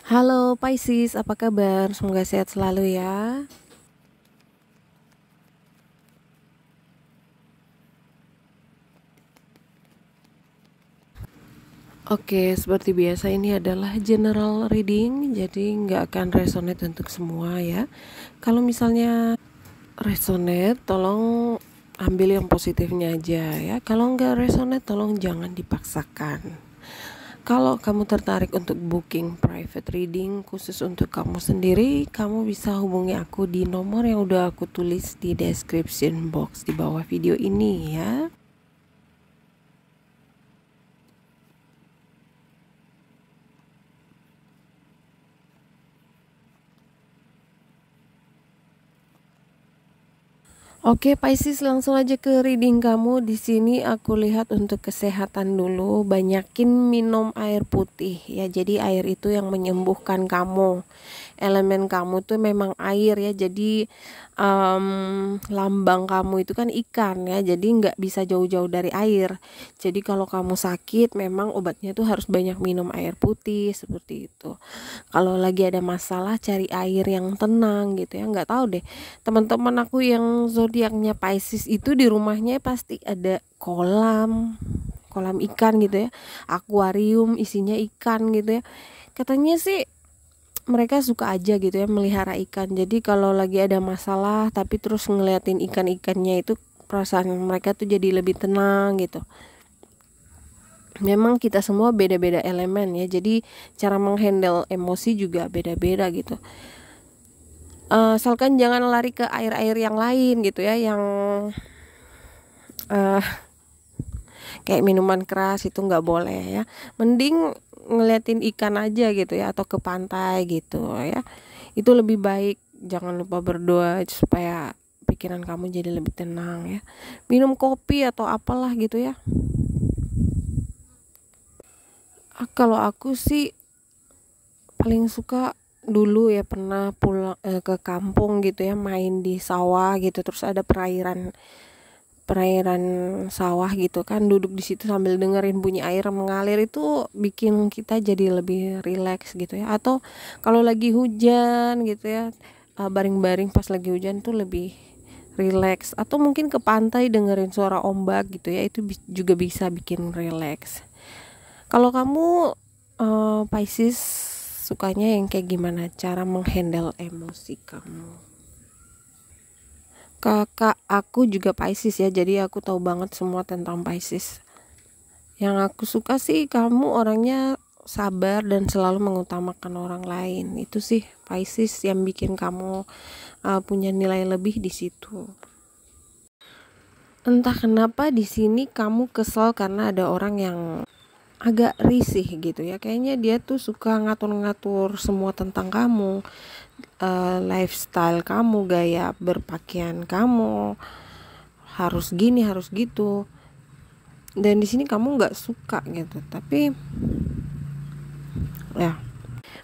Halo Pisces, apa kabar? Semoga sehat selalu ya. Oke, seperti biasa ini adalah general reading, jadi nggak akan resonate untuk semua ya. Kalau misalnya resonate, tolong ambil yang positifnya aja ya. Kalau nggak resonate, tolong jangan dipaksakan. Kalau kamu tertarik untuk booking private reading khusus untuk kamu sendiri, kamu bisa hubungi aku di nomor yang udah aku tulis di description box di bawah video ini ya. Oke, Pisces, langsung aja ke reading kamu. Di sini aku lihat untuk kesehatan dulu, banyakin minum air putih ya. Jadi air itu yang menyembuhkan kamu. Elemen kamu tuh memang air ya. Jadi lambang kamu itu kan ikan ya. Jadi nggak bisa jauh-jauh dari air. Jadi kalau kamu sakit, memang obatnya tuh harus banyak minum air putih seperti itu. Kalau lagi ada masalah, cari air yang tenang gitu ya. Nggak tahu deh, teman-teman aku yang zodiaknya Pisces itu di rumahnya pasti ada kolam ikan gitu ya, akuarium isinya ikan gitu ya. Katanya sih mereka suka aja gitu ya melihara ikan. Jadi kalau lagi ada masalah tapi terus ngeliatin ikan-ikannya itu, perasaan mereka tuh jadi lebih tenang gitu. Memang kita semua beda-beda elemen ya, jadi cara menghandle emosi juga beda-beda gitu. Asalkan jangan lari ke air-air yang lain gitu ya, yang uh, kayak minuman keras itu nggak boleh ya. Mending ngeliatin ikan aja gitu ya, atau ke pantai gitu ya. Itu lebih baik. Jangan lupa berdoa supaya pikiran kamu jadi lebih tenang ya. Minum kopi atau apalah gitu ya. Kalau aku sih paling suka dulu ya, pernah pulang ke kampung gitu ya, main di sawah gitu, terus ada perairan sawah gitu kan, duduk di situ sambil dengerin bunyi air mengalir, itu bikin kita jadi lebih rileks gitu ya. Atau kalau lagi hujan gitu ya, baring-baring pas lagi hujan tuh lebih rileks. Atau mungkin ke pantai dengerin suara ombak gitu ya, itu juga bisa bikin rileks. Kalau kamu Pisces, sukanya yang kayak gimana cara menghandle emosi kamu? Kakak aku juga Pisces ya, jadi aku tahu banget semua tentang Pisces. Yang aku suka sih kamu orangnya sabar dan selalu mengutamakan orang lain. Itu sih Pisces yang bikin kamu punya nilai lebih di situ. Entah kenapa di sini kamu kesel karena ada orang yang agak risih gitu ya. Kayaknya dia tuh suka ngatur-ngatur semua tentang kamu, lifestyle kamu, gaya berpakaian kamu, harus gini harus gitu. Dan di sini kamu nggak suka gitu, tapi ya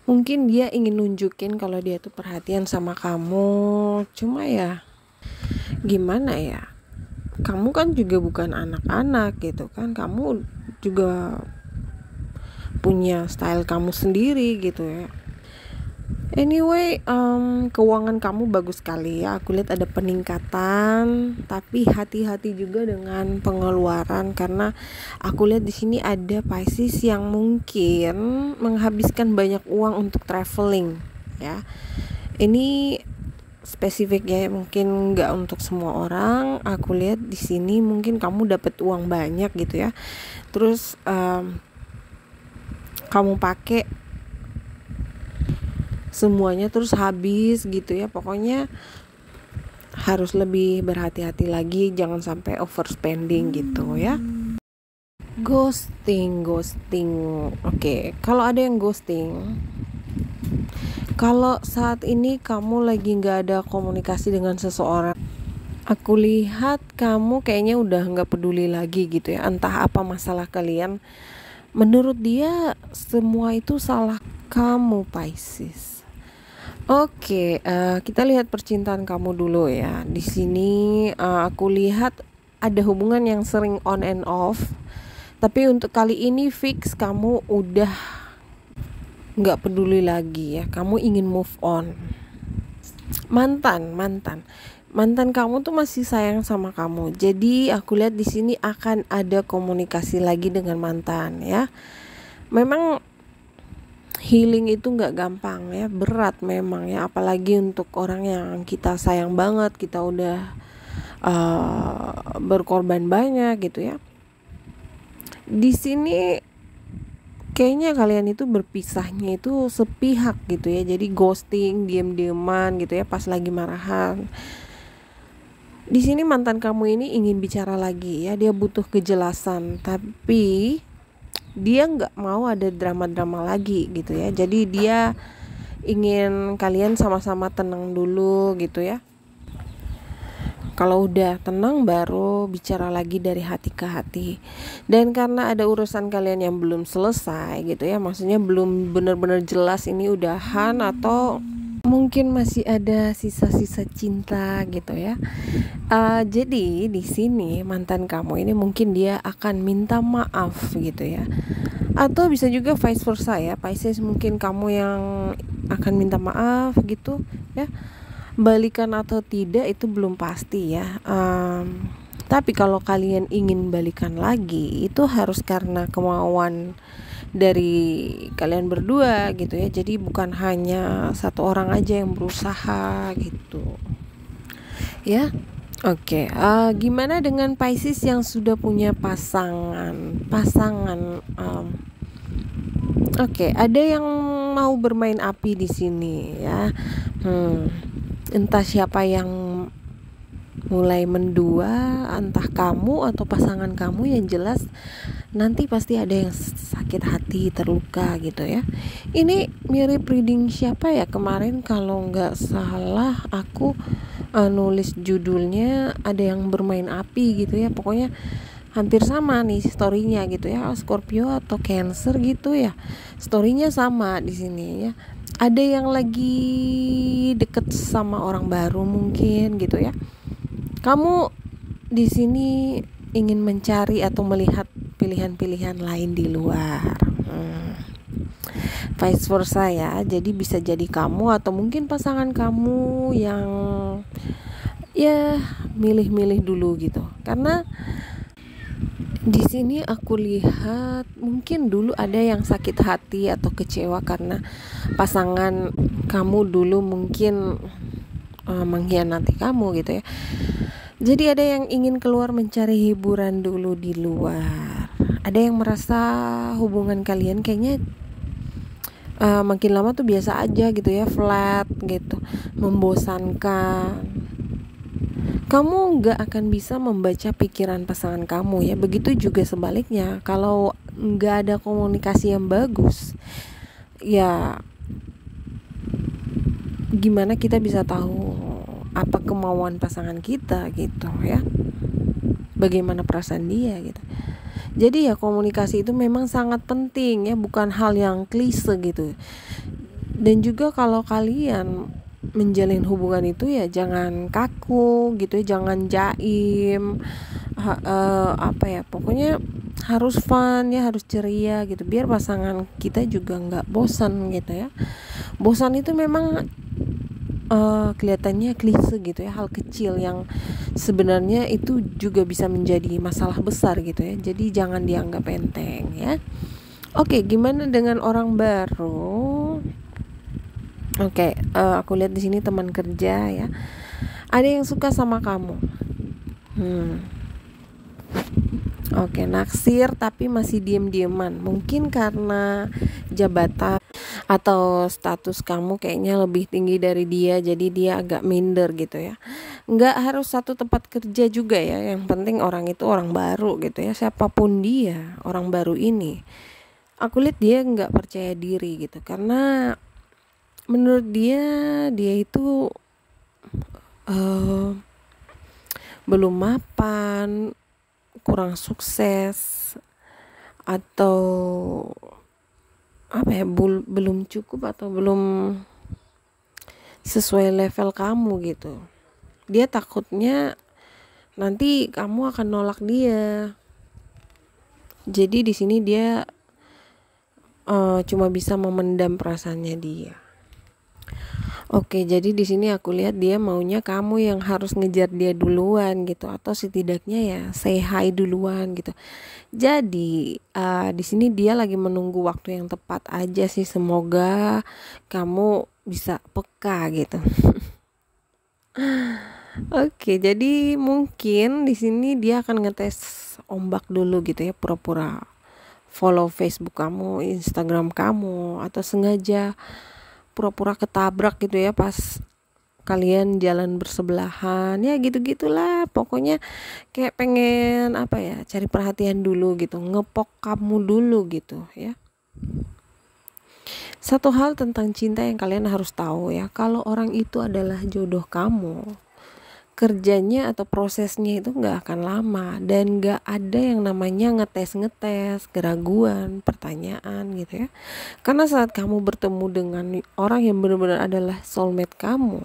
mungkin dia ingin nunjukin kalau dia tuh perhatian sama kamu. Cuma ya gimana ya, kamu kan juga bukan anak-anak gitu kan, kamu juga punya style kamu sendiri gitu ya. Anyway, keuangan kamu bagus sekali ya. Aku lihat ada peningkatan, tapi hati-hati juga dengan pengeluaran karena aku lihat di sini ada Pisces yang mungkin menghabiskan banyak uang untuk traveling ya. Ini spesifik ya, mungkin nggak untuk semua orang. Aku lihat di sini mungkin kamu dapat uang banyak gitu ya. Terus kamu pakai semuanya terus habis gitu ya. Pokoknya harus lebih berhati-hati lagi, jangan sampai overspending gitu ya. Ghosting. Oke, kalau ada yang ghosting, kalau saat ini kamu lagi nggak ada komunikasi dengan seseorang, aku lihat kamu kayaknya udah nggak peduli lagi gitu ya. Entah apa masalah kalian. Menurut dia semua itu salah kamu, Pisces. Oke, kita lihat percintaan kamu dulu ya. Di sini aku lihat ada hubungan yang sering on and off. Tapi untuk kali ini fix kamu udah nggak peduli lagi ya, kamu ingin move on. Mantan kamu tuh masih sayang sama kamu. Jadi aku lihat di sini akan ada komunikasi lagi dengan mantan ya. Memang healing itu nggak gampang ya, berat memang ya, apalagi untuk orang yang kita sayang banget, kita udah berkorban banyak gitu ya. Di sini kayaknya kalian itu berpisahnya itu sepihak gitu ya, jadi ghosting, diem-dieman gitu ya pas lagi marahan. Di sini mantan kamu ini ingin bicara lagi ya, dia butuh kejelasan, tapi dia nggak mau ada drama-drama lagi gitu ya. Jadi dia ingin kalian sama-sama tenang dulu gitu ya. Kalau udah tenang baru bicara lagi dari hati ke hati. Dan karena ada urusan kalian yang belum selesai gitu ya, maksudnya belum benar-benar jelas ini udahan atau mungkin masih ada sisa-sisa cinta gitu ya. Jadi di sini mantan kamu ini mungkin dia akan minta maaf gitu ya. Atau bisa juga vice versa ya, Pisces, mungkin kamu yang akan minta maaf gitu ya. Balikan atau tidak itu belum pasti ya. Tapi kalau kalian ingin balikan lagi itu harus karena kemauan dari kalian berdua gitu ya. Jadi bukan hanya satu orang aja yang berusaha gitu ya. Oke, gimana dengan Pisces yang sudah punya pasangan? Oke, ada yang mau bermain api di sini ya. Entah siapa yang mulai mendua, entah kamu atau pasangan kamu, yang jelas nanti pasti ada yang sakit hati, terluka gitu ya. Ini mirip reading siapa ya kemarin, kalau nggak salah aku nulis judulnya ada yang bermain api gitu ya. Pokoknya hampir sama nih storynya gitu ya, Scorpio atau Cancer gitu ya, storynya sama di sini ya. Ada yang lagi deket sama orang baru mungkin gitu ya. Kamu di sini ingin mencari atau melihat pilihan-pilihan lain di luar. Vice versa ya, jadi bisa jadi kamu atau mungkin pasangan kamu yang ya milih-milih dulu gitu. Karena di sini aku lihat mungkin dulu ada yang sakit hati atau kecewa karena pasangan kamu dulu mungkin mengkhianati kamu gitu ya. Jadi ada yang ingin keluar mencari hiburan dulu di luar. Ada yang merasa hubungan kalian kayaknya makin lama tuh biasa aja gitu ya, flat gitu, membosankan. Kamu gak akan bisa membaca pikiran pasangan kamu ya. Begitu juga sebaliknya, kalau gak ada komunikasi yang bagus ya, gimana kita bisa tahu apa kemauan pasangan kita gitu ya, bagaimana perasaan dia gitu. Jadi ya komunikasi itu memang sangat penting ya, bukan hal yang klise gitu. Dan juga kalau kalian menjalin hubungan itu ya jangan kaku gitu ya, jangan jaim, pokoknya harus fun ya, harus ceria gitu, biar pasangan kita juga nggak bosan gitu ya. Bosan itu memang kelihatannya klise gitu ya, hal kecil yang sebenarnya itu juga bisa menjadi masalah besar gitu ya. Jadi jangan dianggap enteng ya. Oke, gimana dengan orang baru? Oke, aku lihat di sini teman kerja ya. Ada yang suka sama kamu. Oke, naksir tapi masih diem-dieman. Mungkin karena jabatan atau status kamu kayaknya lebih tinggi dari dia, jadi dia agak minder gitu ya. Nggak harus satu tempat kerja juga ya. Yang penting orang itu orang baru gitu ya. Siapapun dia, orang baru ini, aku lihat dia nggak percaya diri gitu. Karena menurut dia itu belum mapan, kurang sukses, atau belum cukup atau belum sesuai level kamu gitu. Dia takutnya nanti kamu akan nolak dia. Jadi di sini dia cuma bisa memendam perasaannya dia. Oke, jadi di sini aku lihat dia maunya kamu yang harus ngejar dia duluan gitu, atau setidaknya ya say hi duluan gitu. Jadi di sini dia lagi menunggu waktu yang tepat aja sih. Semoga kamu bisa peka gitu. Oke, jadi mungkin di sini dia akan ngetes ombak dulu gitu ya, pura-pura follow Facebook kamu, Instagram kamu, atau sengaja pura-pura ketabrak gitu ya pas kalian jalan bersebelahan, ya gitu-gitulah. Pokoknya kayak pengen apa ya, cari perhatian dulu gitu, ngepok kamu dulu gitu ya. Satu hal tentang cinta yang kalian harus tahu ya, kalau orang itu adalah jodoh kamu, kerjanya atau prosesnya itu nggak akan lama, dan nggak ada yang namanya ngetes keraguan, pertanyaan gitu ya. Karena saat kamu bertemu dengan orang yang benar-benar adalah soulmate kamu,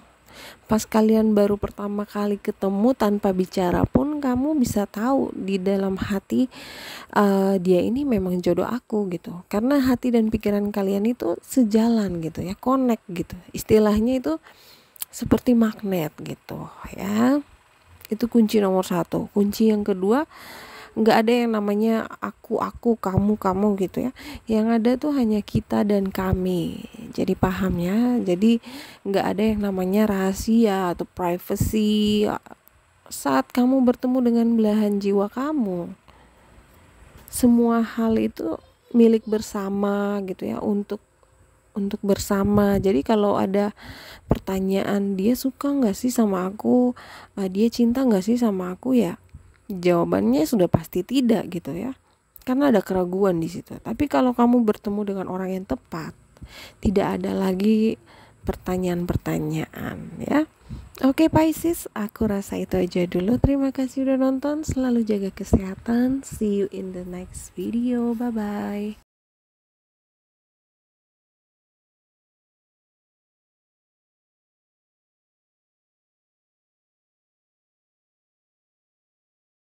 pas kalian baru pertama kali ketemu, tanpa bicara pun kamu bisa tahu di dalam hati, dia ini memang jodoh aku gitu. Karena hati dan pikiran kalian itu sejalan gitu ya, connect gitu. Istilahnya itu seperti magnet gitu ya. Itu kunci nomor satu. Kunci yang kedua, nggak ada yang namanya aku kamu gitu ya. Yang ada tuh hanya kita dan kami. Jadi paham ya. Jadi nggak ada yang namanya rahasia atau privacy saat kamu bertemu dengan belahan jiwa kamu. Semua hal itu milik bersama gitu ya, untuk bersama. Jadi kalau ada pertanyaan, dia suka nggak sih sama aku, dia cinta nggak sih sama aku, ya jawabannya sudah pasti tidak gitu ya, karena ada keraguan di situ. Tapi kalau kamu bertemu dengan orang yang tepat, tidak ada lagi pertanyaan-pertanyaan ya. Oke Pisces, aku rasa itu aja dulu. Terima kasih udah nonton, selalu jaga kesehatan. See you in the next video, bye bye.